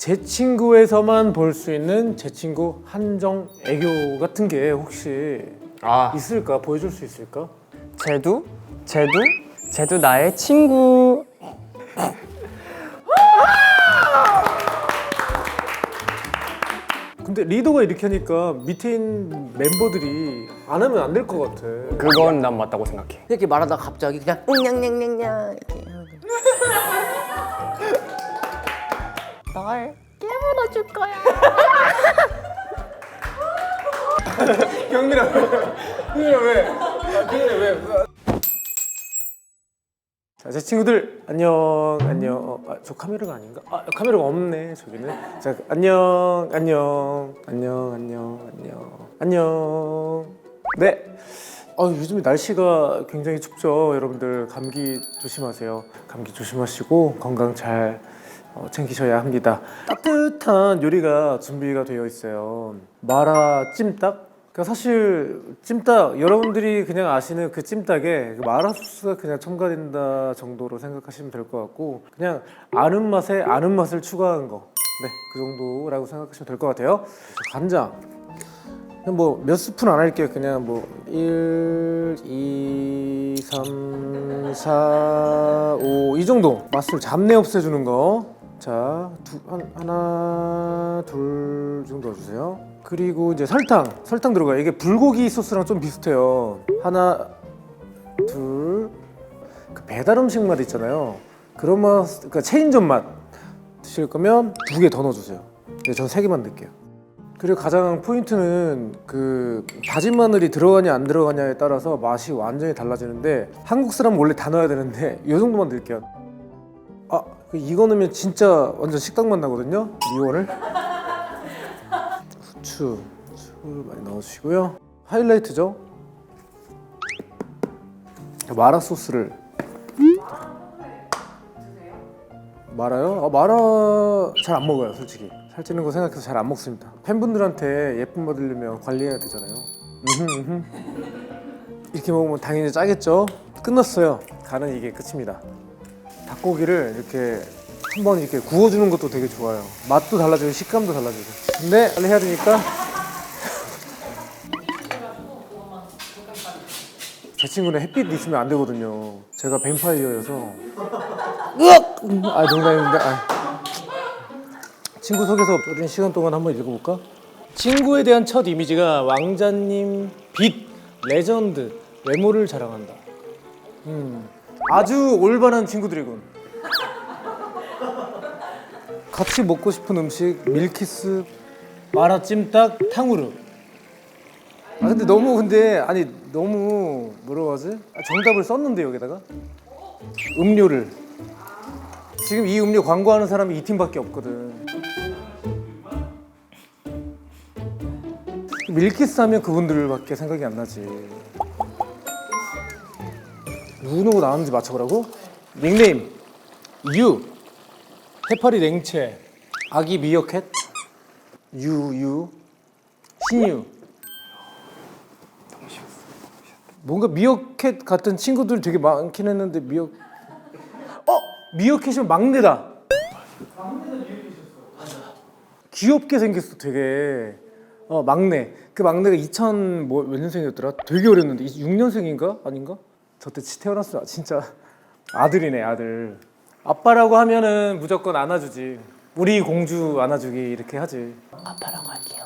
제 친구에서만 볼 수 있는 제 친구 한정 애교 같은 게 혹시 있을까? 보여줄 수 있을까? 쟤도 나의 친구. 근데 리더가 이렇게 하니까 밑에 있는 멤버들이 안 하면 안 될 것 같아. 그건 난 맞다고 생각해. 이렇게 말하다가 갑자기 그냥 냥냥냥냥 이렇게 널 깨물어 줄 거야. 경민아 왜? 자, 제 친구들 안녕. 저 카메라가 아닌가? 카메라가 없네 저기는. 자, 안녕. 네. 요즘에 날씨가 굉장히 춥죠. 여러분들 감기 조심하세요. 감기 조심하시고 건강 잘 챙기셔야 합니다. 따뜻한 요리가 준비가 되어 있어요. 마라 찜닭. 그러니까 사실 찜닭 여러분들이 그냥 아시는 그 찜닭에 그 마라 소스가 그냥 첨가된다 정도로 생각하시면 될 것 같고 그냥 아는 맛에 아는 맛을 추가한 거. 네, 그 정도라고 생각하시면 될 것 같아요. 간장. 그냥 뭐 몇 스푼 안 할게요. 그냥 뭐 1, 2, 3, 4, 5 이 정도 맛을 잡내 없애주는 거. 자, 하나, 둘 정도 넣어주세요. 그리고 이제 설탕 들어가요. 이게 불고기 소스랑 좀 비슷해요. 하나, 둘. 그 배달 음식 맛 있잖아요. 그런 맛, 그러니까 체인점 맛 드실 거면 2개 더 넣어주세요. 네, 전 3개만 넣을게요. 그리고 가장 포인트는 그 다진 마늘이 들어가냐 안 들어가냐에 따라서 맛이 완전히 달라지는데 한국 사람은 원래 다 넣어야 되는데 이 정도만 넣을게요. 이거 넣으면 진짜 완전 식당 맛 나거든요. 미원을 후추 많이 넣어주시고요. 하이라이트죠. 마라 소스를. 마라요? 마라 잘 안 먹어요 솔직히. 살찌는 거 생각해서 잘 안 먹습니다. 팬분들한테 예쁨 받으려면 관리해야 되잖아요. 이렇게 먹으면 당연히 짜겠죠. 끝났어요. 간은 이게 끝입니다. 닭고기를 이렇게 한번 이렇게 구워주는 것도 되게 좋아요. 맛도 달라지고 식감도 달라지고. 근데 빨리 해야 되니까 제 친구는 햇빛 있으면 안 되거든요. 제가 뱀파이어여서. 농담입니다. 친구 소개서 어린 시간 동안 한번 읽어볼까? 친구에 대한 첫 이미지가 왕자님, 빛, 레전드, 외모를 자랑한다. 아주 올바른 친구들이군. 같이 먹고 싶은 음식 밀키스, 마라 찜닭, 탕후루. 근데 너무 뭐라고 하지? 정답을 썼는데 여기다가 음료를. 지금 이 음료 광고하는 사람이 이 팀밖에 없거든. 밀키스 하면 그분들밖에 생각이 안 나지. 누구 나왔는지 맞춰보라고? 닉네임 유, 해파리 냉채, 아기 미어캣, 유, 신유. 뭔가 미어캣 같은 친구들이 되게 많긴 했는데 미어캣이면 막내다. 귀엽게 생겼어 되게. 막내. 그 막내가 2000 몇 년생이었더라? 되게 어렸는데 6년생인가? 아닌가? 저때 태어났어. 진짜 아들이네 아들. 아빠라고 하면은 무조건 안아주지. 우리 공주 안아주기 이렇게 하지. 아빠라고 할게요.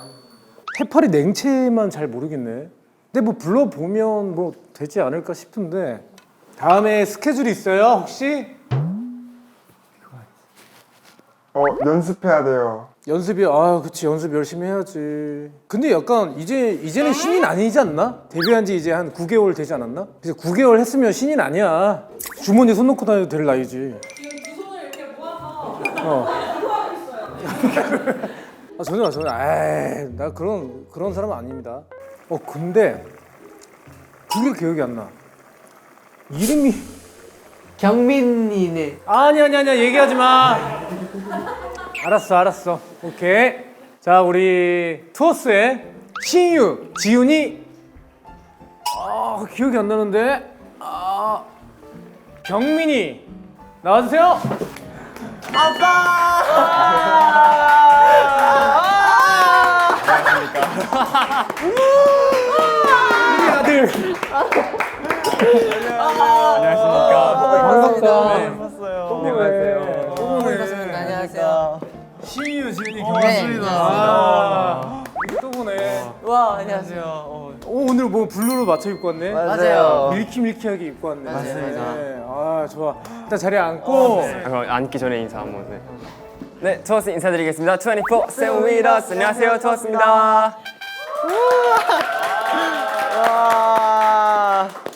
해파리 냉채만 잘 모르겠네. 근데 뭐 불러보면 뭐 되지 않을까 싶은데. 다음에 스케줄이 있어요 혹시? 연습해야 돼요. 연습이 그치 연습 열심히 해야지. 근데 약간 이제는 신인 아니지 않나? 데뷔한 지 이제 한 9개월 되지 않았나? 이제 9개월 했으면 신인 아니야. 주머니에 손 넣고 다녀도 될 나이지. 지금 두 손을 이렇게 모아서 공부하고 있어요. 전혀 나 그런 사람은 아닙니다. 근데 그게 기억이 안 나. 이름이 경민이네. 아니야 얘기하지 마. 알았어. 오케이. 자, 우리 투어스의 신유, 지훈이. 기억이 안 나는데. 경민이 나와주세요. 아빠! 우리 아들. 안녕하십니까. 안녕하세요. 반갑습니다. 안녕하세요. 시유 지은이 네, 경수이다. 아, 또 보네. 와, 안녕하세요. 오늘 뭐 블루로 맞춰 입고 왔네. 맞아요. 밀키밀키하게 입고 왔네. 맞습니다. 아 좋아. 일단 자리에 앉고. 그럼 앉기 전에 인사 한번. 네, 투어스 인사드리겠습니다. 24/7 with us. 안녕하세요, 투어스입니다.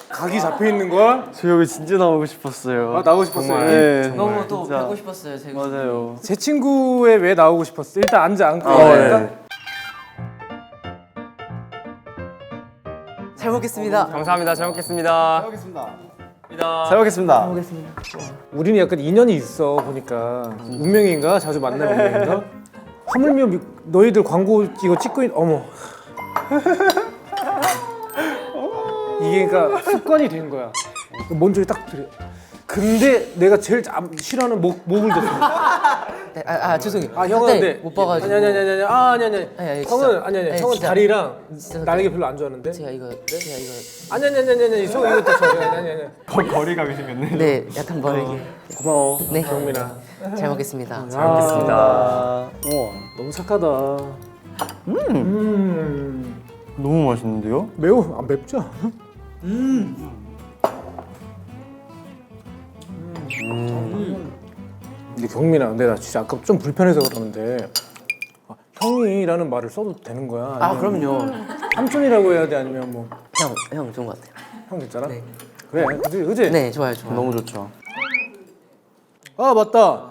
각이 잡혀 있는 걸. 저 여기 진짜 나오고 싶었어요. 아 나오고 싶었어요. 네. 너무 또 진짜. 뵙고 싶었어요. 제가. 맞아요. 제 친구에 왜 나오고 싶었어? 일단 앉아 앉고. 네. 잘 먹겠습니다. 감사합니다. 잘 먹겠습니다. 잘 먹겠습니다. 우리는 약간 인연이 있어 보니까 운명인가 자주 만나는 운명인가? 하물며 너희들 광고 이거 찍고 어머 이게 그러니까 습관이 된 거야. 먼저 딱 들여. 근데 내가 제일 싫어하는 목을 뒀어. 네, 죄송해요. 아 형은 근데 못 봐가지고. 아니 아니 아니, 형은 진짜. 아니 아니, 형은 진짜. 다리랑 진짜. 날개 별로 안 좋아하는데. 제가 이거 아니 형 이것도 저 아니 거리감이 생겼네. 네, 약간 멀게. 고마워. 네. 경민아. 잘 먹겠습니다. 잘 먹겠습니다. 우와, 너무 착하다. 너무 맛있는데요? 매우 안 맵지 않아? 근데 경민아, 근데 나 진짜 아까 좀 불편해서 그러는데 형이라는 말을 써도 되는 거야? 아, 아니면 그럼요. 삼촌이라고 해야 돼? 아니면 뭐 형 좋은 것 같아요. 형 괜찮아? 네. 그래, 그지? 네, 좋아요. 너무 좋죠. 아 맞다.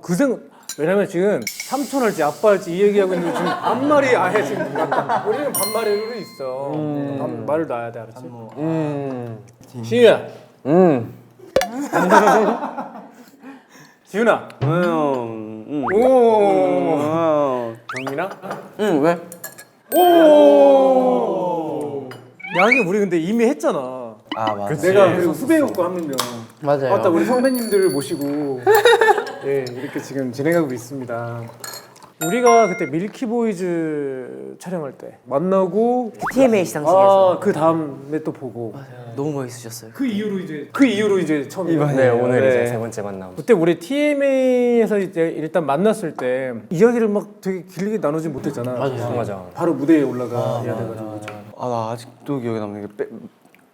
그 생각. 왜냐면 지금 삼촌 할지 아빠 할지 이 얘기하고 있는데 지금 반말이 아예 지금 우리는 반말의 룰이 있어. 말을 놔야 돼, 알았지? 시윤아. 지윤아. 오. 경민아. 응, 왜? 오. 양이 우리 근데 이미 했잖아. 아 맞아. 내가 그리고 후배였고 한 명. 맞아요. 맞다, 우리 선배님들을 모시고 예 이렇게 지금 진행하고 있습니다. 우리가 그때 밀키보이즈 촬영할 때 만나고 TMA 시상식에서 그 다음에 또 보고 너무 멋있으셨어요. 그 이후로 이제 처음 네, 오늘 이제 세 번째 만남. 그때 우리 TMA에서 이제 일단 만났을 때 이야기를 막 되게 길게 나누지 못했잖아. 맞아. 바로 무대에 올라가야 돼가지고. 나 아직도 기억에 남는 게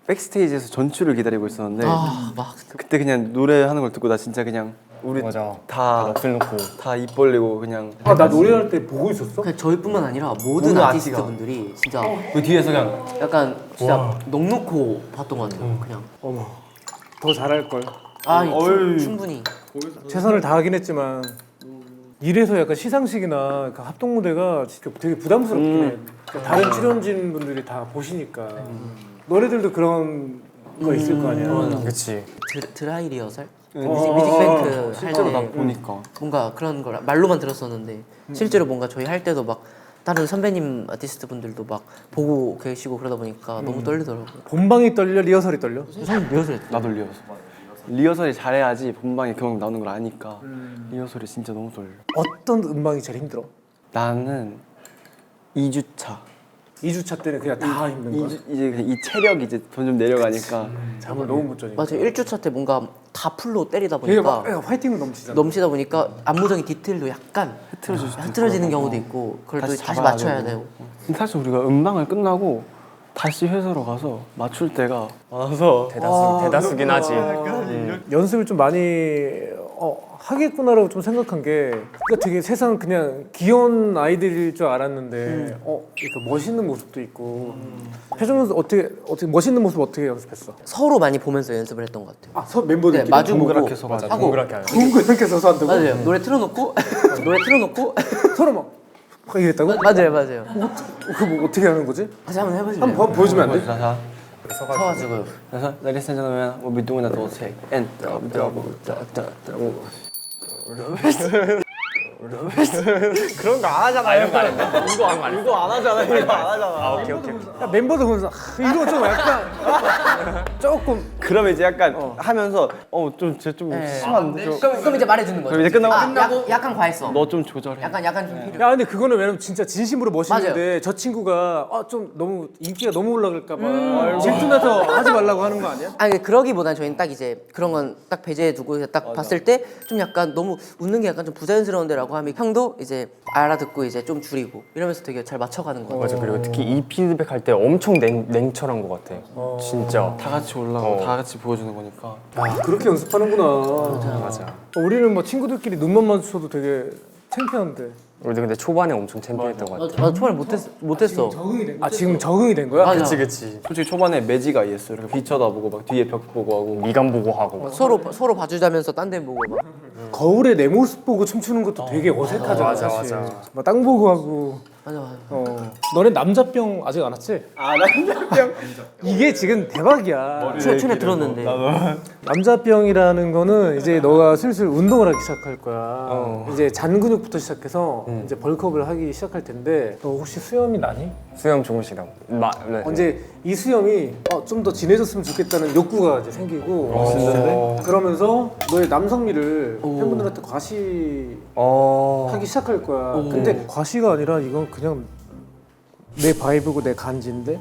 백스테이지에서 전출을 기다리고 있었는데 막 그때 그냥 노래하는 걸 듣고 나 진짜 그냥 우리 맞아. 다 넋을 놓고. 입 벌리고 그냥 나 노래할 때 보고 있었어? 그냥 저희뿐만 아니라 모든 아티스트 분들이 진짜 그 뒤에서 그냥 약간 진짜 넋 놓고 봤던 것 같아요. 그냥 어머, 더 잘할 걸. 충분히. 최선을 다하긴 했지만 이래서 약간 시상식이나 그 합동 무대가 진짜 되게 부담스럽긴 해. 그러니까 다른 출연진 분들이 다 보시니까 너네들도 그런 거 있을 거 아니야. 그렇지. 드라이 리허설? 뮤직뱅크 할 실제로 나 때 보니까 뭔가 그런 걸 말로만 들었었는데 실제로 뭔가 저희 할 때도 막 다른 선배님 아티스트 분들도 막 보고 계시고 그러다 보니까 너무 떨리더라고요. 본방이 떨려, 리허설이 떨려? 선생님 리허설 했죠? 나도 리허설이 잘해야지 본방에 그만큼 나오는 걸 아니까 리허설이 진짜 너무 떨려. 어떤 음방이 제일 힘들어? 나는 2주차 2주차 때는 그냥 다 힘든 거야? 이제 그냥 이 체력이 이제 점점 내려가니까 잠을 너무 못 자니까. 맞아요. 1주차 때 뭔가 다 풀로 때리다 되게 보니까 막 화이팅으로 넘치잖아. 넘치다 보니까 안무적인 디테일도 약간 흐트러지는 경우도 있고 그걸 또 다시 잡아야 맞춰야 되고. 근데 사실 우리가 음방을 끝나고 다시 회사로 가서 맞출 때가 많아서 대다수긴 하지. 연습을 좀 많이 하겠구나라고 좀 생각한 게 그러니까 되게 세상 그냥 귀여운 아이들일 줄 알았는데 이렇게 멋있는 모습도 있고 표정 어떻게 멋있는 모습 어떻게 연습했어? 서로 많이 보면서 연습을 했던 것 같아요. 멤버들끼리 네, 마주 보고 동그랗게 서가지고 하고 그렇게 하요. 동그랗게 서서 한다고? 맞아요. 노래 틀어놓고 서로 막 이랬다고? 맞아요. 그거 뭐 어떻게 하는 거지? 다시 한번 해보실래요? 한번 보여주면 안 돼? 자 서가지고 그래서 Ladies and gentlemen, we'll be doing a double take and double. 그런 거 안 하잖아. 이런 거 안 했나? 이거 안 하잖아. 이거 안 하잖아. 아, 오케이. 야, 멤버들 보면서 이거 좀 약간 조금 그러면 이제 약간 하면서 좀 심한데. 그럼 이제 말해주는 거죠. 그럼 이제 끝나고 약간 과했어. 너 좀 조절해. 약간 좀 필요. 야 근데 그거는 왜냐면 진짜 진심으로 멋있는데 맞아요. 저 친구가 좀 너무 인기가 너무 올라갈까봐 질투나서 하지 말라고 하는 거 아니야? 아니 그러기보단 저희는 딱 이제 그런 건 딱 배제해두고 딱 봤을 때 좀 약간 너무 웃는 게 약간 좀 부자연스러운데라고 하면 형도 이제 알아듣고 이제 좀 줄이고 이러면서 되게 잘 맞춰가는 거 같아요. 맞아. 그리고 특히 이 피드백 할 때 엄청 냉철한 것 같아. 진짜. 다 같이 올라가고 다 같이 보여주는 거니까. 아 그렇게 연습하는구나. 맞아. 우리는 뭐 친구들끼리 눈만 마주쳐도 되게 창피한데. 우리도 근데 초반에 엄청 챔피했던 것 같아. 나 초반에 못했어. 지금 적응이 된 거야? 맞아. 그치. 솔직히 초반에 매지가 있어. 이렇게 빛 쳐다보고 막 뒤에 벽 보고 하고. 미간 보고 하고. 서로 봐주자면서 딴 데 보고 막. 거울에 내 모습 보고 춤추는 것도 되게 어색하잖아. 맞아, 사실. 맞아. 막 땅 보고 하고. 맞아. 너네 남자병 아직 안 왔지? 남자병. 이게 지금 대박이야. 춘에 들었는데. 남자병이라는 거는 이제 너가 슬슬 운동을 하기 시작할 거야. 이제 잔 근육부터 시작해서 이제 벌크업을 하기 시작할 텐데 너 혹시 수염이 나니? 수염 조금씩 나고. 네. 이제 이 수염이 좀 더 진해졌으면 좋겠다는 욕구가 이제 생기고 그러면서 너의 남성미를 팬분들한테 과시하기 시작할 거야. 근데 과시가 아니라 이건 그냥 내 바이브고 내 간지인데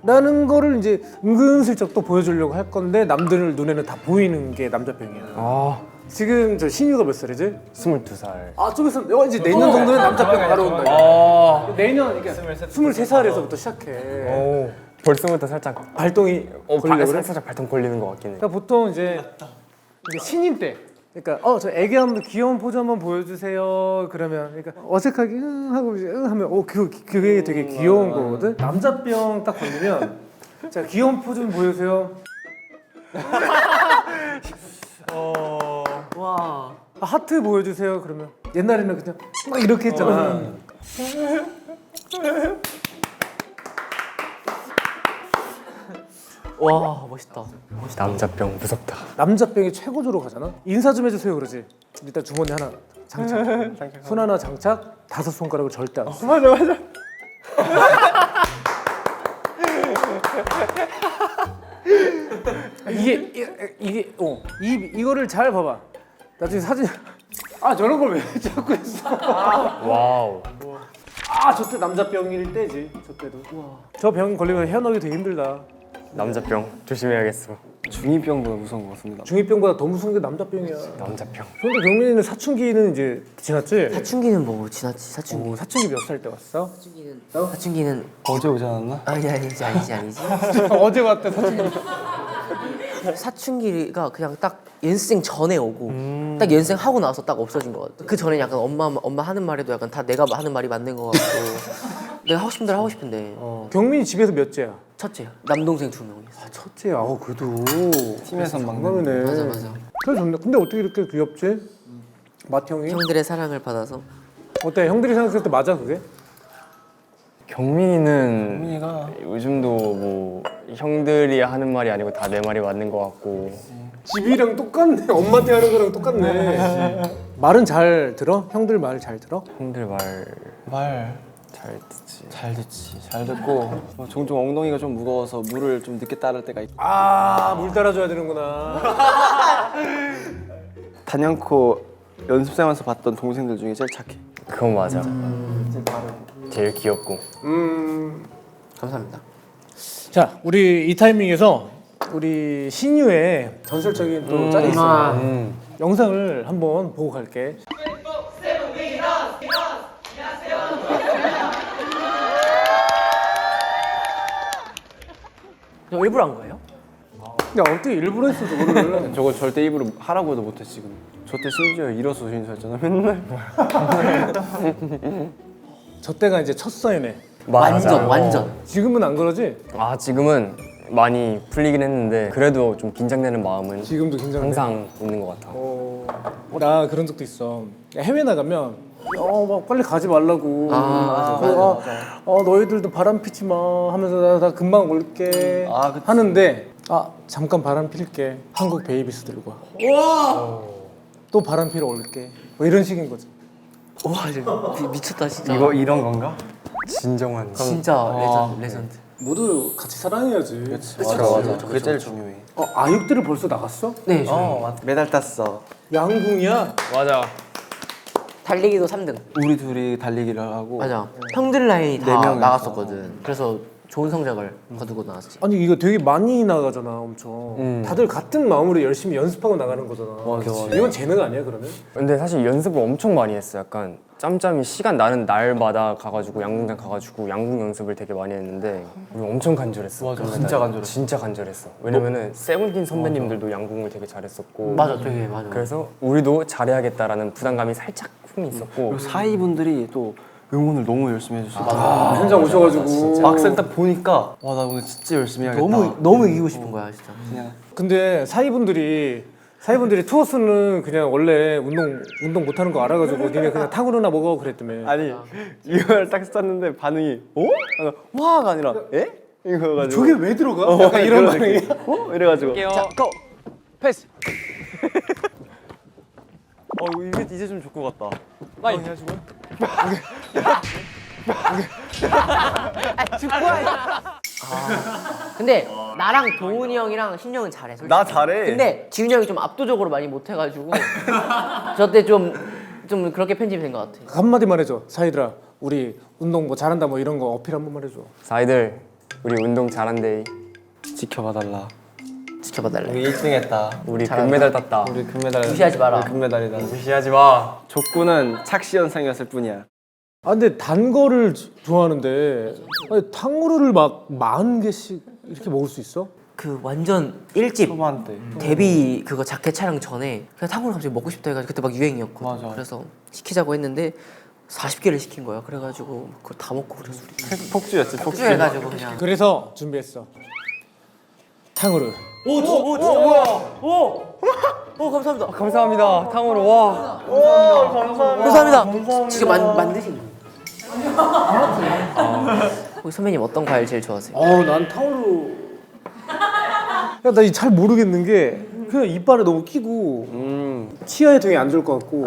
라는 거를 이제 은근슬쩍 또 보여주려고 할 건데 남들 눈에는 다 보이는 게 남자병이야. 지금 저 신유가 몇 살이지? 22살. 좀 있으면 이제 내년 정도면 남자병 바로 온다. 내년 그러니까 23살에서부터 시작해. 벌써부터 살짝 발동이 걸리려고 그래? 살짝 발동 걸리는 것 같긴 해. 그러니까 보통 이제 신인 때 그러니까 저 애기 한번 귀여운 포즈 한번 보여주세요. 그러면 그러니까 어색하게 하고 이제 하면 그게 되게 귀여운 거거든. 남자병 딱 걸리면 자 귀여운 포즈 좀 보여주세요. 와. 하트 보여주세요. 그러면 옛날에는 그냥 막 이렇게 했잖아. 와 멋있다. 남자병 무섭다. 남자병이 최고조로 가잖아. 인사 좀 해주세요 그러지. 일단 주머니 하나 장착. 손 하나 장착. 5손가락을 절대 안 써. 맞아. 이거를 잘 봐봐. 나중에 사진. 저런 걸 왜 자꾸 했어? 와우. 저 때 남자병일 때지. 저 때도. 저 병 걸리면 헤어나기 되게 힘들다. 남자병 조심해야겠어. 중2병보다 무서운 것 같습니다. 중2병보다 더 무서운 게 남자병이야. 남자병. 그런데 경민이는 사춘기는 이제 지났지? 사춘기는 뭐 지났지 사춘기. 사춘기 몇 살 때 왔어? 사춘기는 어제 오지 않았나? 아니지. 어제 왔대 사춘기. 사춘기가 그냥 딱 연습생 전에 오고 딱 연습생 하고 나서 딱 없어진 것 같아. 그 전에 약간 엄마 하는 말에도 약간 다 내가 하는 말이 맞는 것 같고 내가 하고 싶은 대로 하고 싶은데 경민이 집에서 몇째야? 첫째 남동생 2명 있어. 첫째야. 그래도 팀에서 막내네. 맞아. 그래 좋네. 근데 어떻게 이렇게 귀엽지? 맏형이? 형들의 사랑을 받아서. 어때? 형들이 생각했을 때 맞아 그게? 경민이가 요즘도 뭐 형들이 하는 말이 아니고 다 내 말이 맞는 것 같고. 집이랑 똑같네. 엄마한테 하는 거랑 똑같네. 말은 잘 들어? 형들 말 잘 들어? 형들 말 잘 듣지. 잘 듣고 종종 엉덩이가 좀 무거워서 물을 좀 늦게 따를 때가 있고. 물 따라줘야 되는구나. 단연코 연습생에서 봤던 동생들 중에 제일 착해. 그건 맞아. 제일 귀엽고. 감사합니다. 자, 우리 이 타이밍에서 우리 신유의 전설적인 또 짤이 있어요. 영상을 한번 보고 갈게. 저 일부러 한 거예요? 야, 어떻게 일부러 했어 저거를? 저거 절대 입으로 하라고 해도 못해 지금. 저 때 심지어 일어서 인사했잖아 맨날. 저 때가 이제 첫 사인회. 완전. 지금은 안 그러지? 지금은 많이 풀리긴 했는데 그래도 좀 긴장되는 마음은 지금도 긴장돼. 항상 있는 것 같아. 나 그런 적도 있어. 해외 나가면 막 빨리 가지 말라고. 맞아. 너희들도 바람 피지 마 하면서 나 금방 올게 하는데 잠깐 바람 필게. 한국 베이비스 들고 와. 또 바람 피러 올게. 뭐 이런 식인 거지. 와 미쳤다 진짜. 이런 건가? 진정한. 진짜 레전드. 모두 같이 사랑해야지. 맞아. 그게 제일 중요해. 아육대를 벌써 나갔어? 네, 메달 땄어. 양궁이야? 맞아. 달리기도 3등. 우리 둘이 달리기를 하고. 맞아. 형들 라인이 다 네 명이서. 나갔었거든. 그래서 좋은 성적을 거두고 나왔지. 아니 이거 되게 많이 나가잖아 엄청. 다들 같은 마음으로 열심히 연습하고 나가는 거잖아. 맞아. 이건 재능 아니야 그러면? 근데 사실 연습을 엄청 많이 했어. 약간 짬짬이 시간 나는 날마다 가가지고 양궁장 가가지고 양궁 연습을 되게 많이 했는데 우리 엄청 간절했어. 맞아, 그날. 진짜 간절했어. 진짜 간절했어. 왜냐면은 세븐틴 선배님들도 양궁을 되게 잘했었고. 맞아, 되게 맞아. 그래서 우리도 잘해야겠다라는 부담감이 살짝 있었고. 그리고 사이분들이 또 응원을 너무 열심히 해주시고. 현장 오셔가지고. 막상 딱 보니까 와 나 오늘 진짜 열심히 해야겠다. 너무 이기고 싶은 거야, 진짜. 그냥 근데 사이분들이 투어스는 그냥 원래 운동 못하는 거 알아가지고 니네 그냥 탕후루나 먹어 그랬다며. 아니 이걸 딱 썼는데 반응이 어? 와가 아니라 에? 이거가지고 저게 왜 들어가? 약간 이런 반응이. 어? 이래가지고 자, 고! 패스! 이게 이제 좀 좋을 것 같다. 빨리. 근데 나랑 동훈이 형이랑 신영은 잘해. 솔직히. 나 잘해. 근데 지훈이 형이 좀 압도적으로 많이 못해가지고 저 때 좀 그렇게 편집이 된 것 같아. 한마디만 해줘 사이들아. 우리 운동 뭐 잘한다 뭐 이런 거 어필 한 번만 해줘. 사이들 우리 운동 잘한대. 지켜봐달라. 지켜봐달래. 우리 1등했다. 우리 잘한다. 금메달 땄다. 우리 금메달. 무시하지 마라. 우리 금메달이다. 무시하지 마. 족구는 착시 현상이었을 뿐이야. 아 근데 단 거를 좋아하는데 아니, 탕후루를 막 40개씩 이렇게 먹을 수 있어? 그 완전 1집 초반 때. 데뷔 그거 자켓 촬영 전에 그냥 탕후루 갑자기 먹고 싶다 해가지고 그때 막 유행이었거든. 맞아. 그래서 시키자고 했는데 40개를 시킨 거야. 그래가지고 그걸 다 먹고 그래서 우리 폭주였지 폭주. 폭주해가지고 그냥. 그래서 준비했어. 탕후루. 오 감사합니다. 감사합니다. 탕후루 와. 감사합니다. 직접 만드신 거. 우리 선배님 어떤 과일 제일 좋아하세요? 난 탕후루. 야 나 잘 모르겠는 게 그냥 이빨에 너무 끼고 치아에 되게 안 좋을 것 같고.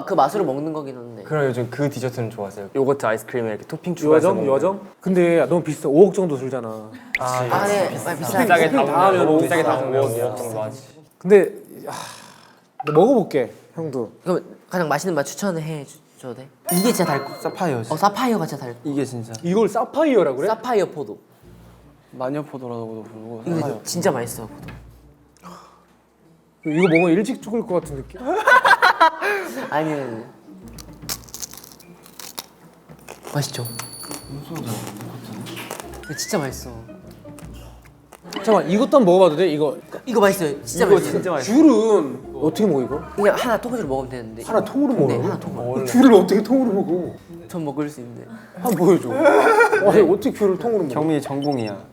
그 맛으로 먹는 거긴 한데. 그럼 요즘 그 디저트는 좋아하세요? 요거트 아이스크림에 이렇게 토핑 추가해서 유화정? 먹는 유화정? 근데 너무 비싸. 5억 정도 들잖아. 아, 네. 비싸게. 비싸게 다 다 하면 하면 비싸게 다 비싸. 하면 5억 정도 하지. 근데 나 먹어볼게 형도. 그럼 가장 맛있는 맛 추천해 줘도 돼? 이게 진짜 달고. 사파이어지. 사파이어가 진짜 달고. 이게 진짜 이걸 사파이어라고 그래? 사파이어 포도. 마녀포도라고도 부르고. 이거 진짜 맛있어. 포도. 이거 먹으면 일찍 죽을 것 같은 느낌? 아니. 맛있죠? 이거 진짜 맛있어. 잠깐만 이것도 한번 먹어봐도 돼? 이거 이거 맛있어요. 진짜 이거 맛있어요. 진짜 맛있어. 귤은 어떻게 먹어 이거? 그냥 하나 통으로 먹으면 되는데. 하나 통으로 네, 먹어? 하나 통으로. 귤을 어떻게 통으로 먹어? 전 먹을 수 있는데. 한번 보여줘. 와 이거 어떻게 귤을 통으로 먹어? 경민이 전공이야.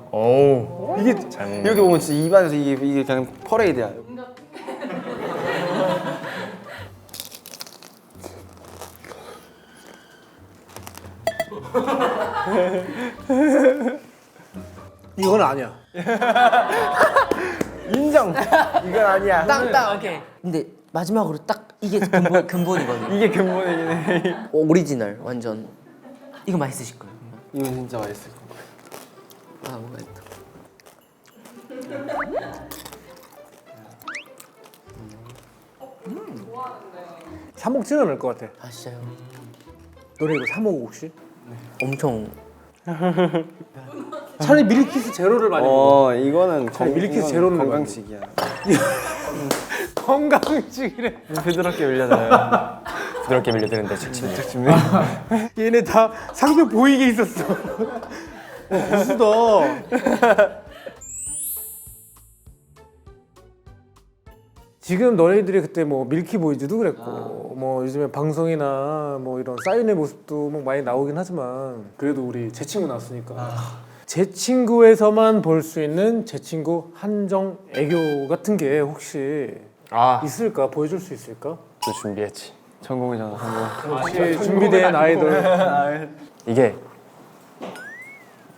오. 이게 이렇게 보면 진짜 입안에서 이게 그냥 퍼레이드야. 이건 아니야. 인정. 이건 아니야. 땅 오케이. 근데 마지막으로 딱 이게 근본이거든요. 이게 근본이긴 해. 오리지널 완전. 이거 맛있으실 거예요. 이거 진짜 맛있을 거. 아 먹어야겠다. 사 먹지는 않을 것 같아. 아 진짜요? 너네 이거 사 먹어 혹시? 엄청. 차라리 밀키스 제로를 많이 먹어. 이거는 밀키스 이건 제로는 건강식이야. 건강식이래. 부드럽게 올려줘요. 부드럽게 밀려드는데 책임져. 얘네 다 상표 보이게 있었어. 고수다. 지금 너네들이 그때 뭐 밀키보이즈도 그랬고 뭐 요즘에 방송이나 뭐 이런 사인의 모습도 뭐 많이 나오긴 하지만 그래도 우리 제 친구 나왔으니까 제 친구에서만 볼 수 있는 제 친구 한정 애교 같은 게 혹시 있을까? 보여줄 수 있을까? 또 준비했지. 전공이잖아. 전공. 혹시 준비된 아이돌. 이게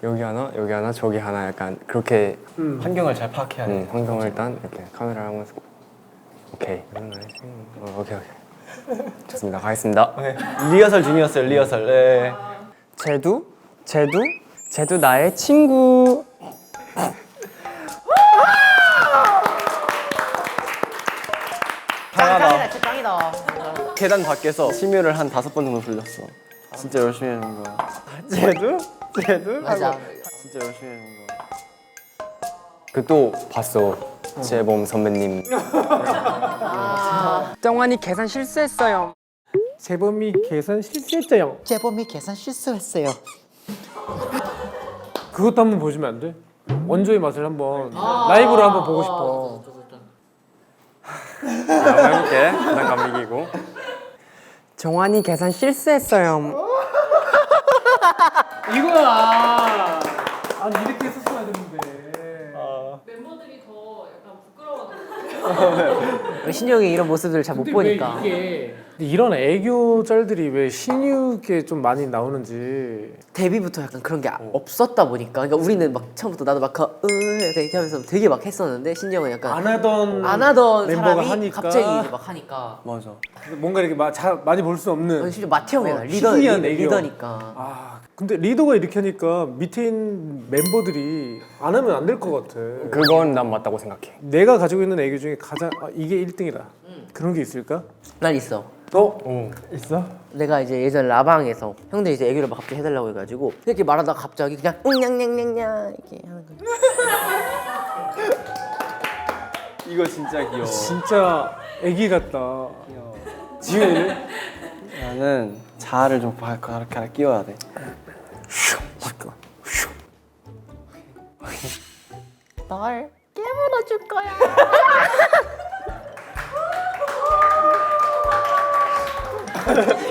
여기 하나, 저기 하나 약간 그렇게 환경을 잘 파악해야 돼. 환경을 일단 이렇게 카메라를 하면서 오케이. 오케이. 좋습니다. 가겠습니다. 리허설 중이었어요. 리허설. 네. 제두, 쟤도 나의 친구. 짱이다, 진짜 짱이다. 계단 밖에서 심유를 한 5번 정도 불렸어. 진짜 열심히 하는 거야. 쟤도 맞아. 진짜 열심히 하는 거야. 그 또 봤어. 재범 선배님. 정환이 계산 실수했어요. 재범이 계산 실수했어요. 재범이 계산 실수했어요. 그것도 한번 보여주면 안 돼? 원조의 맛을 한번 라이브로 한번 보고 싶어. 한번 해볼게. 계산 감리기고. 정환이 계산 실수했어요. 이거야. 아니 이렇게 했었어야 되는데. 멤버들이 더 약간 부끄러워하는 우리 신유 형이 이런 모습들을 잘 못 보니까. 이게 이런 애교 짤들이 왜 신유께 좀 많이 나오는지. 데뷔부터 약간 그런 게 없었다 보니까. 그러니까 우리는 막 처음부터 나도 막 이렇게 하면서 되게 막 했었는데 신유 형은 약간 안 하던 멤버가 사람이 하니까 갑자기 이제 막 하니까. 맞아. 뭔가 이렇게 많이 볼 수 없는. 심지어 마티 형이야. 희귀한 애교. 리더니까. 아 근데 리더가 이렇게 하니까 밑에 있는 멤버들이 안 하면 안 될 것 같아. 그건 난 맞다고 생각해. 내가 가지고 있는 애교 중에 가장 이게 1등이다. 그런 게 있을까? 난 있어. 있어? 내가 이제 예전 라방에서 형들이 이제 애교를 막 갑자기 해달라고 해가지고 이렇게 말하다가 갑자기 그냥 냥냥냥냥 이렇게 하는 거야. 이거 진짜 귀여워. 진짜 애기 같다. 지훈이는? 나는 자아를 좀 가르쳐 끼워야 돼. 널 깨물어 줄 거야.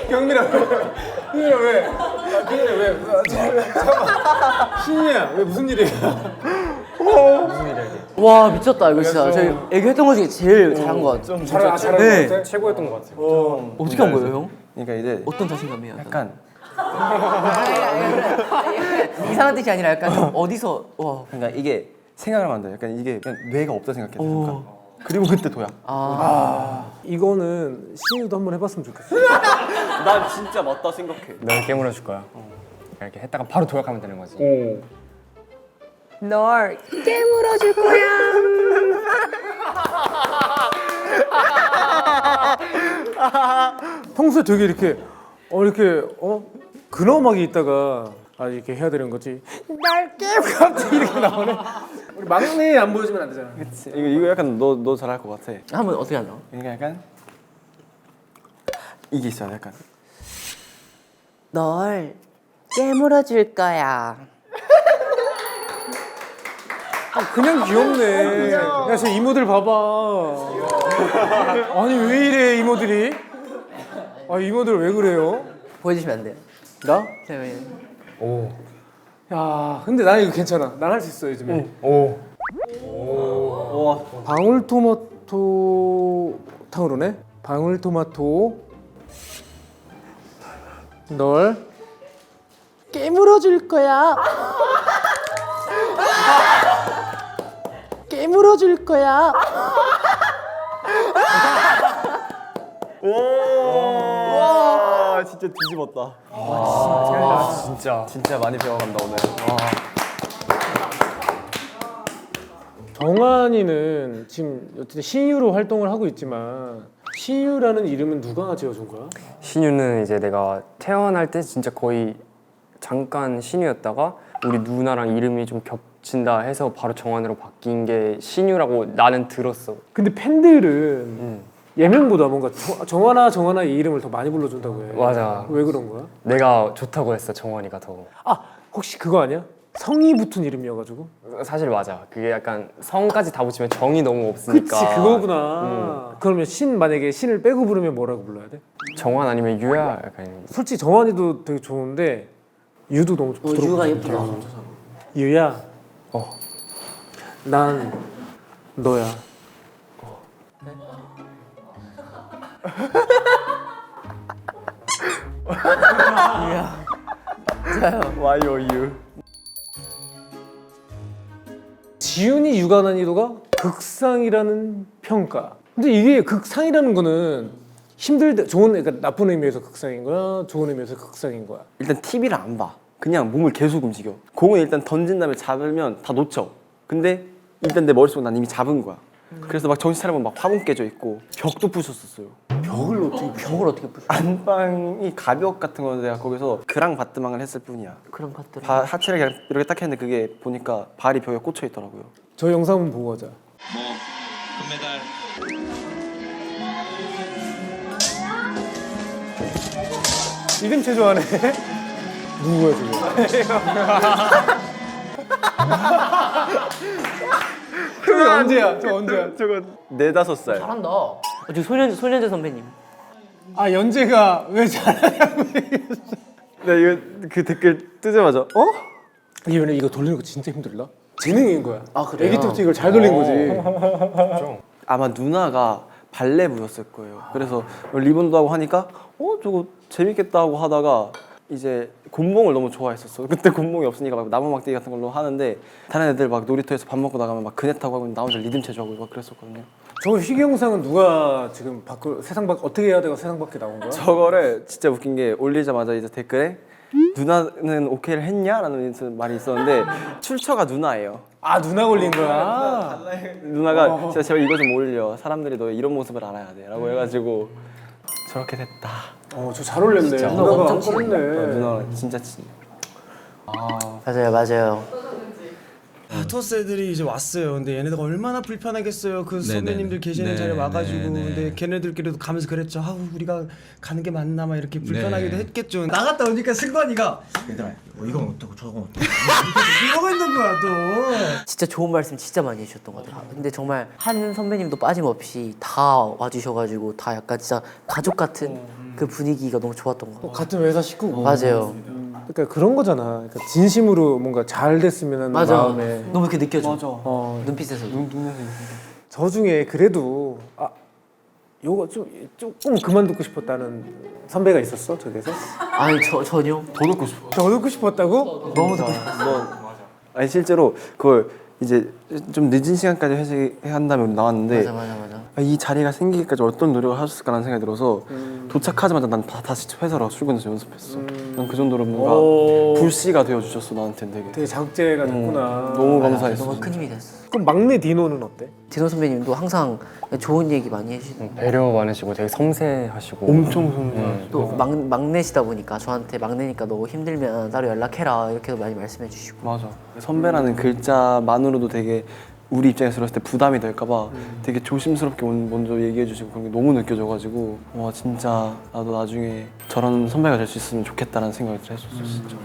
경민아 왜? 잠깐만. 신이야 왜 무슨 일이야? 와 미쳤다 이거 진짜. 저희 애교 했던 거 중에 제일 잘한 거 같아. 잘한 네. 것 같아? 최고였던 것 같아요. 어떻게 한 거예요 형? 그러니까 이제 어떤 자신감이에요? 약간 이상한 뜻이 아니라 약간 좀 어디서 와. 그러니까 이게 생각을 하면 안 돼. 약간 이게 그냥 뇌가 없다 생각해. 잠깐. 그리고 그때 도약. 이거는 신이도 한번 해봤으면 좋겠어. 난 진짜 맞다 생각해. 널 깨물어 줄 거야. 이렇게 했다가 바로 도약하면 되는 거지. 널 깨물어 줄 거야. 평소에 되게 이렇게 근엄하게 있다가 이렇게 해야 되는 거지. 날 깨고 갑자기 이렇게 나오네. 우리 막내 안 보여주면 안 되잖아. 그치. 이거 약간 너 잘할 것 같아. 한번 어떻게 하나? 그러니까 약간 이게 있어요. 약간 널 깨물어 줄 거야. 그냥 귀엽네. 야, 저 이모들 봐봐. 아니 왜 이래 이모들이? 이모들 왜 그래요? 보여주시면 안 돼요? 나? 네. 야, 근데 난 이거 괜찮아. 난 할 수 있어 요즘에. 방울토마토 탕으로네. 방울토마토 널 깨물어 줄 거야. 깨물어 줄 거야. 와 진짜 뒤집었다. 진짜 많이 배워간다 오늘. 정환이는 지금 어쨌든 신유로 활동을 하고 있지만 신유라는 이름은 누가 지어준 거야? 신유는 이제 내가 태어날 때 진짜 거의 잠깐 신유였다가 우리 누나랑 이름이 좀 겹친다 해서 바로 정환으로 바뀐 게 신유라고 나는 들었어. 근데 팬들은 예명보다 뭔가 정환아 이 이름을 더 많이 불러준다고 해. 맞아. 왜 그런 거야? 내가 좋다고 했어, 정환이가 더. 혹시 그거 아니야? 성이 붙은 이름이어가지고? 사실 맞아. 그게 약간 성까지 다 붙이면 정이 너무 없으니까. 그치 그거구나. 그러면 만약에 신을 빼고 부르면 뭐라고 불러야 돼? 정환 아니면 유야 약간. 솔직히 정환이도 되게 좋은데 유도 너무 부드럽고 유가 좋다. 예쁘다. 유야. 난 너야. YOU. 지훈이 육아 난이도가 극상이라는 평가. 근데 이게 극상이라는 거는 그러니까 나쁜 의미에서 극상인 거야? 좋은 의미에서 극상인 거야? 일단 TV를 안 봐. 그냥 몸을 계속 움직여. 공을 일단 던진 다음에 잡으면 다 놓쳐. 근데 일단 내 머릿속에 난 이미 잡은 거야. 그래서 막 정신 차려보면 막 화분 깨져 있고 벽도 부셨었어요. 벽을 어떻게 부셔? 안방이 가벽 같은 건데 내가 거기서 그랑 바트망을 했을 뿐이야. 그런 것들. 하체를 그냥 이렇게 딱 했는데 그게 보니까 발이 벽에 꽂혀 있더라고요. 저 영상 한번 보고 가자. 이름 체조하네. 누구야 지금? 저 언제야? 저 언제야? 저거 4-5살. 잘한다. 지금 소년재 선배님. 아 연재가 왜 잘하냐고. 나 이거 그 댓글 뜨자마자 이거 돌리는 거 진짜 힘들다. 재능인 거야. 아, 그래요? 애기 때부터 이걸 잘 돌린 거지. 아마 누나가 발레부였을 거예요. 그래서 리본도 하고 하니까 저거 재밌겠다 하고 하다가 이제 곤봉을 너무 좋아했었어. 그때 곤봉이 없으니까 막 나무 막대기 같은 걸로 하는데 다른 애들 막 놀이터에서 밥 먹고 나가면 막 그네 타고 하고 나 혼자 리듬 체조하고 막 그랬었거든요. 저 희귀 영상은 누가 지금 세상 밖 어떻게 해야 돼가 세상 밖에 나온 거야? 저거를 진짜 웃긴 게 올리자마자 이제 댓글에 누나는 오케이를 했냐? 라는 말이 있었는데 출처가 누나예요. 아 누나 올린 거야. 누나가 진짜 제발 이거 좀 올려. 사람들이 너의 이런 모습을 알아야 돼. 라고 해가지고 저렇게 됐다. 저 잘 어울렸네. 누나가 엄청 안 꺼냈네. 누나가 진짜 친. 맞아요. 토스 애들이 이제 왔어요. 근데 얘네들 얼마나 불편하겠어요. 그 선배님들 계시는 자리에 와가지고 근데 걔네들끼리도 가면서 그랬죠. 우리가 가는 게 맞나 막 이렇게 불편하기도 했겠죠. 나갔다 오니까 승관이가 얘들아 이건 어떠고 저건 어떠고 이러고 있는 거야 또. 진짜 좋은 말씀 진짜 많이 해주셨던 것 같아요. 근데 정말 한 선배님도 빠짐없이 다 와주셔가지고 다 약간 진짜 가족 같은 그 분위기가 너무 좋았던 것 같아요. 같은 회사 식구고. 맞아요. 그러니까 그런 거잖아. 그러니까 진심으로 뭔가 잘 됐으면 하는 맞아. 마음에. 너무 이렇게 느껴져. 맞아. 눈빛에서. 저 중에 그래도 요거 조금 그만 듣고 싶었다는 선배가 있었어 저기서? 아니 전혀. 더 듣고 싶어. 더 듣고 싶었다고? 너무 듣고 싶었어. 아니 실제로 그걸 이제 좀 늦은 시간까지 회식한 다음에 우리 나왔는데 맞아. 이 자리가 생기기까지 어떤 노력을 하셨을까라는 생각이 들어서 도착하자마자 난 다시 회사로 출근해서 연습했어. 난 그 정도로 뭔가 불씨가 되어주셨어 나한테는 되게 장제가 됐구나. 너무 감사했어. 너무 큰 힘이 됐어. 그럼 막내 디노는 어때? 디노 선배님도 항상 좋은 얘기 많이 해주시는. 배려 많으시고 되게 섬세하시고 엄청 손. 또 막내시다 보니까 저한테 막내니까 너 힘들면 따로 연락해라 이렇게도 많이 말씀해 주시고. 맞아. 선배라는 글자만으로도 되게 우리 입장에서 들었을 때 부담이 될까봐 되게 조심스럽게 먼저 얘기해 주시고 그런 게 너무 느껴져가지고 와 진짜 나도 나중에 저런 선배가 될 수 있으면 좋겠다라는 생각을 했었어 진짜.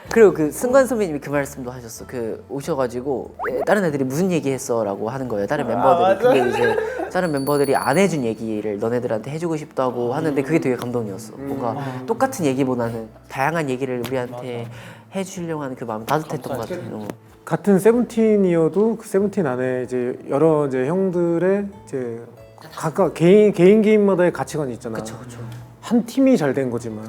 그리고 그 승관 선배님이 그 말씀도 하셨어. 그 오셔가지고 다른 애들이 무슨 얘기했어라고 하는 거예요. 다른 멤버들이. 근데 이제 다른 멤버들이 안 해준 얘기를 너네들한테 해주고 싶다고 하는데 그게 되게 감동이었어. 뭔가 똑같은 얘기보다는 다양한 얘기를 우리한테 해주려고 하는 그 마음 따뜻했던 것 같아요. 너무. 같은 세븐틴이어도 그 세븐틴 안에 이제 여러 이제 형들의 이제 각각 개인마다의 가치관이 있잖아. 그쵸. 한 팀이 잘 된 거지만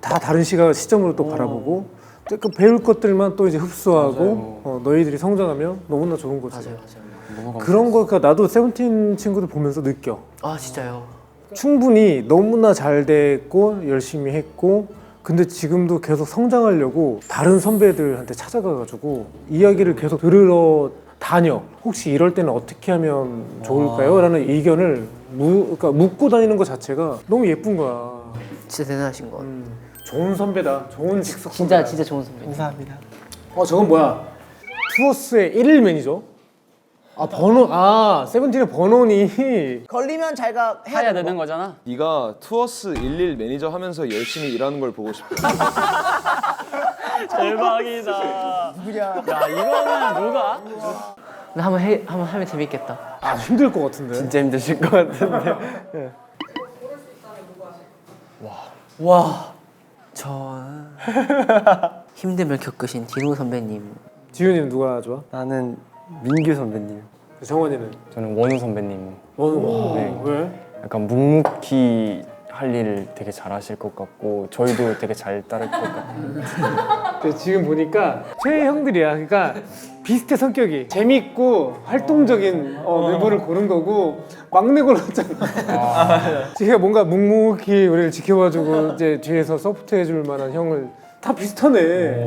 다 다른 시점으로 또 바라보고 또 그 배울 것들만 또 이제 흡수하고 너희들이 성장하면 너무나 좋은 거지. 맞아요. 그런 거 그러니까 나도 세븐틴 친구들 보면서 느껴. 아 진짜요. 충분히 너무나 잘 됐고 열심히 했고 근데 지금도 계속 성장하려고 다른 선배들한테 찾아가가지고 이야기를 계속 들으러 다녀. 혹시 이럴 때는 어떻게 하면 좋을까요? 라는 의견을 그러니까 묻고 다니는 것 자체가 너무 예쁜 거야. 진짜 대단하신 것 같아요. 좋은 선배다. 좋은 직속 진짜 선배다. 진짜 좋은 선배. 감사합니다. 저건 뭐야? 투어스의 1일 매니저? 세븐틴의 번호니. 걸리면 자기가 해야 되는 거잖아. 네가 투어스 11 매니저 하면서 열심히 일하는 걸 보고 싶어. 대박이다. 누구야? 야 이거는 누가? 근데 한번 하면 재밌겠다. 힘들 것 같은데. 진짜 힘드실 것 같은데. 저 힘들면 겪으신 디노 선배님. 지훈이는 누가 좋아? 나는 민규 선배님. 정원이는? 저는 원우 선배님. 네. 왜? 약간 묵묵히 할 일을 되게 잘하실 것 같고 저희도 되게 잘 따를 것 같아요. 지금 보니까 최애 형들이야. 그러니까 비슷해 성격이. 재밌고 활동적인 멤버를 고른 거고 막내 골랐잖아. 지금 뭔가 묵묵히 우리를 지켜봐주고 이제 뒤에서 서포트해줄 만한 형을 다 비슷하네.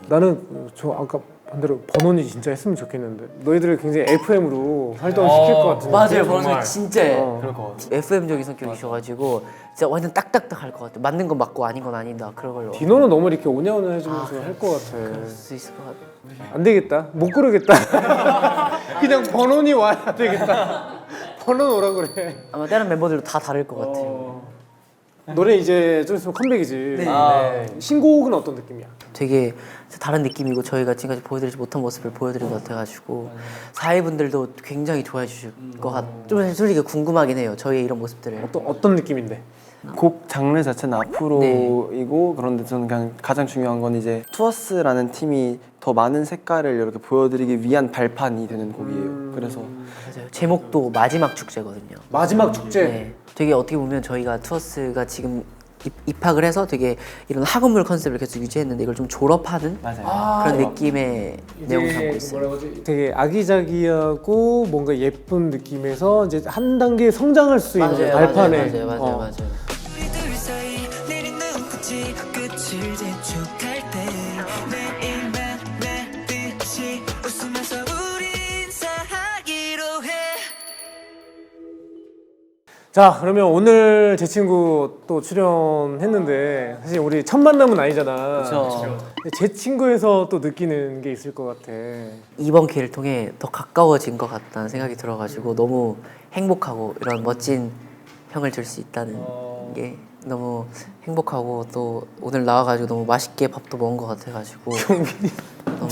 나는 저 아까 반대로 번원이 진짜 했으면 좋겠는데 너희들을 굉장히 FM으로 활동시킬 것 같은데. 맞아요, 버논이 진짜 그럴 것 같아. FM적인 성격이셔가지고 진짜 완전 딱딱딱 할 것 같아요. 맞는 건 맞고 아닌 건 아니다 그런 걸로. 디노는 너무 이렇게 오냐오냐 해주면서 할 것 같아. 그럴 수 있을 것 같아. 안 되겠다. 못 그러겠다. 그냥 번원이 와야 되겠다. 번원 오라 그래. 아마 다른 멤버들도 다 다를 것 같아요. 너네 이제 좀 있으면 컴백이지. 네. 신곡은 어떤 느낌이야? 되게 다른 느낌이고 저희가 지금까지 보여드리지 못한 모습을 보여드린 것 같아가지고 사회분들도 굉장히 좋아해 주실 것 같. 좀 솔직히 궁금하긴 해요. 저희의 이런 모습들을. 어떤 느낌인데? 곡 장르 자체는 앞으로이고 그런데 저는 그냥 가장 중요한 건 이제 투어스라는 팀이 더 많은 색깔을 이렇게 보여드리기 위한 발판이 되는 곡이에요. 그래서 맞아요. 제목도 마지막 축제거든요. 마지막 축제. 네. 되게 어떻게 보면 저희가 투어스가 지금 입학을 해서 되게 이런 학원물 컨셉을 계속 유지했는데 이걸 좀 졸업하는 그런 느낌의 내용을 담고 있어요. 뭐라 그러지? 되게 아기자기하고 뭔가 예쁜 느낌에서 이제 한 단계 성장할 수 있는 발판에. 맞아요. 우리들 사이 내린 눈빛이 끝을 재촉할 때 매일만 내듯이 웃으면서 우리 인사하기로 해. 자, 그러면 오늘 제 친구 또 출연했는데 사실 우리 첫 만남은 아니잖아. 그쵸. 제 친구에서 또 느끼는 게 있을 것 같아. 이번 기회를 통해 더 가까워진 것 같다는 생각이 들어가지고 너무 행복하고 이런 멋진 형을 줄 수 있다는 게 너무 행복하고 또 오늘 나와가지고 너무 맛있게 밥도 먹은 것 같아가지고 너무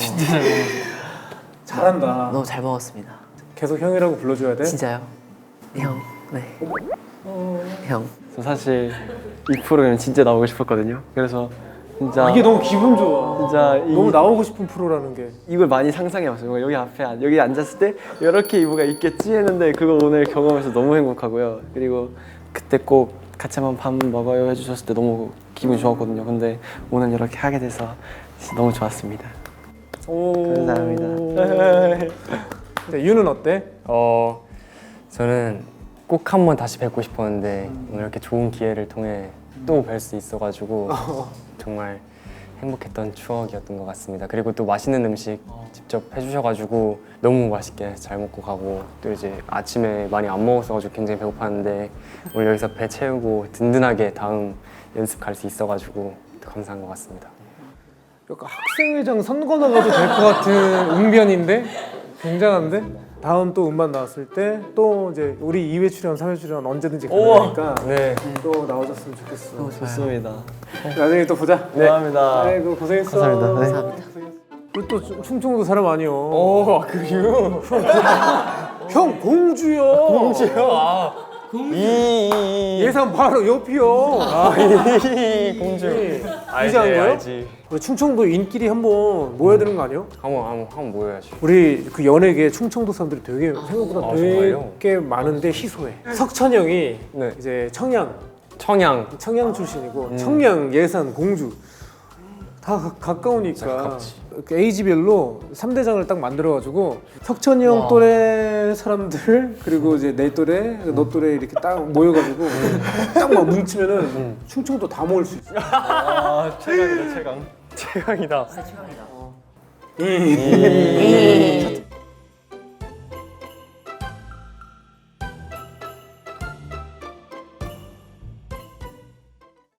잘한다. 너무 잘 먹었습니다. 계속 형이라고 불러줘야 돼? 진짜요? 형, 네. 형. 저 사실 이 프로그램 진짜 나오고 싶었거든요. 그래서 진짜 이게 너무 기분 좋아. 진짜 너무 나오고 싶은 프로라는 게. 이걸 많이 상상해봤어요. 여기 앞에 여기 앉았을 때 이렇게 이브가 있겠지 했는데 그거 오늘 경험해서 너무 행복하고요. 그리고 그때 꼭 같이 한번 밥 먹어요 해주셨을 때 너무 기분이 좋았거든요. 근데 오늘 이렇게 하게 돼서 진짜 너무 좋았습니다. 감사합니다. 자, 유는 어때? 저는 꼭 한번 다시 뵙고 싶었는데 오늘 이렇게 좋은 기회를 통해 또 뵐 수 있어가지고 정말 행복했던 추억이었던 것 같습니다. 그리고 또 맛있는 음식 직접 해주셔가지고 너무 맛있게 잘 먹고 가고 또 이제 아침에 많이 안 먹었어가지고 굉장히 배고팠는데 오늘 여기서 배 채우고 든든하게 다음 연습 갈 수 있어가지고 또 감사한 것 같습니다. 약간 학생회장 선거 나가도 될 것 같은 웅변인데? 굉장한데? 다음 또 음반 나왔을 때 또 이제 우리 2회 출연, 3회 출연 언제든지 가능하니까 네. 또 나와줬으면 좋겠어. 좋습니다. 나중에 또 보자. 감사합니다. 아이고 고생했어. 감사합니다. 네. 우리 또 충청도 사람 아니요. 그래요? 형 공주요. 공주요? 예상 바로 옆이요. 공주. 이제 안 거요? 우리 충청도 인끼리 한번 모여야 되는 거 아니요? 한번 모여야지. 우리 그 연예계 충청도 사람들이 되게 생각보다 정말요? 되게 많은데 희소해. 석천형이 네. 이제 청양 출신이고 청양, 예산, 공주 다 가까우니까 그 에이지별로 3대장을 딱 만들어가지고 석천이 형 또래 사람들 그리고 이제 내 또래, 너 또래 이렇게 딱 모여가지고 딱 막 뭉치면은 충청도 다 모을 수 있어. 최강이다 최강. 최강이다. 최강이다.